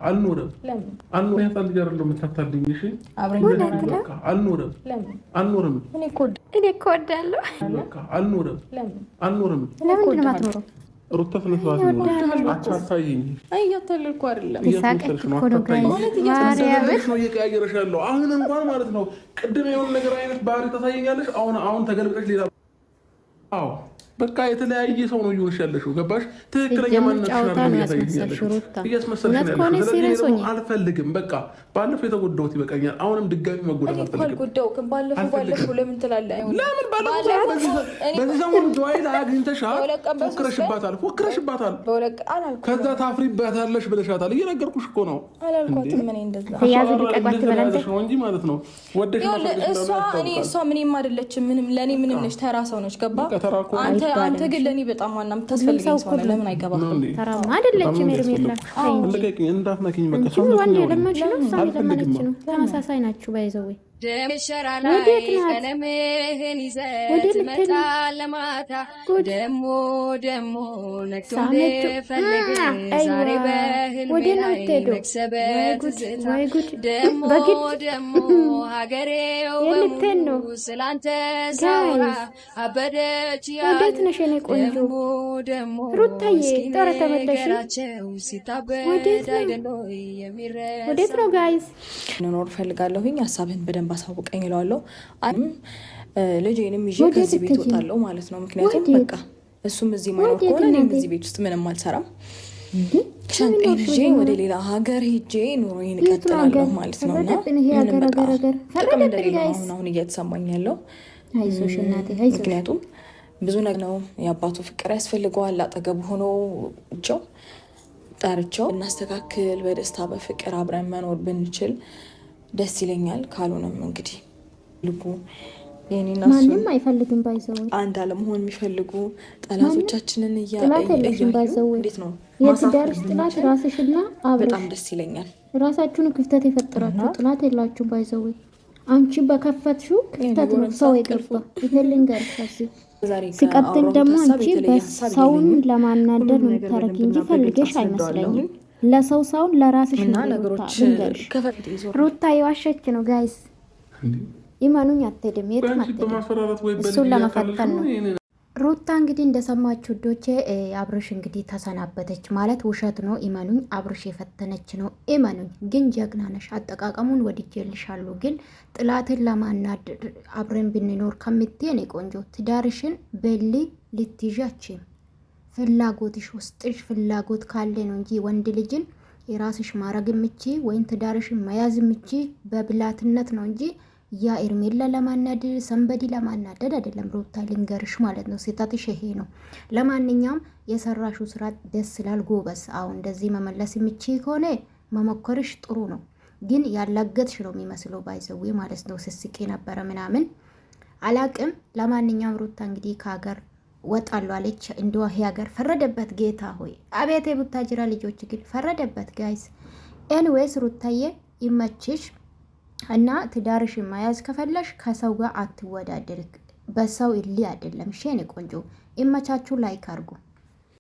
አልኖርም አልኖርም ያንተ ልጅ አይደለም የምታታልኝ እሺ በቃ አልኖርም አልኖርም እኔ እኮ ወዳለሁ በቃ አልኖርም አልኖርም ለምን ነው የማትኖረው ሩታ ተነስቷል ነው አታሳይኝ አያታልልኩ አይደለም ይሳቀቅ እኮ ነው ማለት ነው እየቀያየረሻለሁ አሁን እንኳን ማለት ነው ቅድም የሆነ ነገር አይነት ባህሪ ታሳየኛለሽ አሁን ተገልብጠሽ ሌላ አዎ በቃ የተለያየ ሰው ነው ይሆንሽ ያለሽው ገባሽ ትክክለኛ ማንነትሽ ነው አልፈልግም በቃ ባለፈው የተጎዳሁት ይበቃኛል አሁንም ድጋሚ መጎዳት አልፈልግም ባለፈው ለምን ትላለህ ለምን ባለፈው በዚህ ሰሞን ጆይል አግኝተሻል ፎክረሽባታል ከዛ ታፍሪባታለሽ ብለሻታል እየነገርኩሽ እኮ ነው አላልኳትም ምን እንደዛ ያዝ ልቀቋት በላንተ ነው እንጂ ማለት ነው ወደሽ እሷ ምንም አይደለችም ምንም ለኔ ምንም ነሽ ተራ ሰው ነች ገባ አንተ ግን ለኔ በጣም ዋና የምታስፈልገኝ ሰው ነው ለምን አይገባም ተራማ አይደለችም ሄርሜላ እንደቀኝ እንዳትነኪኝ በቃ ሰው ወንድ ለማች ነው ሰው ለማች ነው ተመሳሳይ ናችሁ ባይዘው ደምሸራ ላይ ቀለምህን ይዘት መጣ ለማታ ደሞ ነክቶ ፈልግ ዛሬ በህልሜ ላይ ነክሰበት ደሞ ሀገሬው በሙሉ ስላንተ ሳውራ አበደች ወዴት ነሽ የኔ ቆንጆ ሩታዬ ጦር ተመለሽው ሲታበድ አይደለ የሚረሳ ወዴት ነው ጋይስ እንኖር ፈልጋለሁኝ ሐሳብህን በደንብ ባሳውቀኝ ይላልው ልጄንም ይዤ ከዚህ ቤት ወጣለሁ ማለት ነው ምክንያቱም በቃ እሱም እዚህ ማይኖር ከሆነ እኔም እዚህ ቤት ውስጥ ምንም አልሰራም ሻንጣዬን ይዤ ወደ ሌላ ሀገር ሄጄ ኑሮዬን እቀጥላለሁ ማለት ነውና ጥቅም እንደሌለው አሁን እየተሰማኝ ያለው አይዞሽ እናቴ አይዞሽ ምክንያቱም ብዙ ነገር ነው የአባቱ ፍቅር ያስፈልገዋል አጠገቡ ሆኖ ጠርቸው እናስተካክል በደስታ በፍቅር አብረን መኖር ብንችል ደስ ይለኛል ካልሆነም እንግዲህ ልቡ የኔና ማንንም አይፈልግም ባይዘው አንድ አለመሆን የሚፈልጉ ጠላቶቻችንን እያዩ እንዴት ነው የትዳርሽ ጥላት ራስሽና አብረሽ በጣም ደስ ይለኛል ራሳችሁን ክፍተት የፈጠራችሁ ጥላት የላችሁም ባይዘው አንቺ በከፈትሽው ክፍተት ነው ሰው የገባ ይፈልንጋርሽ ሲቀጥል ደግሞ አንቺ በሰውን ለማናደድ ነው የምታረጊ እንጂ ፈልገሽ አይመስለኝም ለሰው ሳውን ለራስሽ ነው ነገሮች ሩታ የዋሸች ነው ጋይስ ኢማኑኝ አትደም እሱን ለመፈተን ነው ሩታ እንግዲህ እንደሰማችሁ ዶቼ አብርሽ እንግዲህ ተሰናበተች ማለት ውሸት ነው ኢማኑኝ አብርሽ የፈተነች ነው ኢማኑኝ ግን ጀግና ነሽ አጠቃቀሙን ወድጄልሻለሁ ግን ጥላትን ለማናደድ አብረን ብንኖር ከምትየኔ ቆንጆ ትዳርሽን በሊ ልትይዣች ፍላጎትሽ ውስጥሽ ፍላጎት ካለ ነው እንጂ ወንድ ልጅን የራስሽ ማረግ ምቺ ወይን ትዳርሽን መያዝ ምቺ በብላትነት ነው እንጂ ያ ኤርሜላ ለማናደድ ሰንበዲ ለማናደድ አይደለም ሩታ ልንገርሽ ማለት ነው ስህተትሽ ይሄ ነው ለማንኛውም የሰራሹ ስራ ደስ ይላል ጎበስ አሁን እንደዚህ መመለስ ምቺ ከሆነ መሞከርሽ ጥሩ ነው ግን ያላገጥሽ ነው የሚመስለው ባይዘው ማለት ነው ስስቂ ነበር ምናምን አላቅም ለማንኛውም ሩታ እንግዲህ ከሀገር ወጣሉ አለች እንደው ሀገር ፈረደበት ጌታ ሆይ አቤት የቡታጅራ ልጆች ግን ፈረደበት ጋይስ ኤኒዌይስ ሩታዬ ይመችሽ እና ትዳርሽን መያዝ ከፈለሽ ከሰው ጋር አትወዳደር በሰው ይሊ አይደለም እሺ እኔ ቆንጆ ይመቻችሁ ላይክ አድርጉ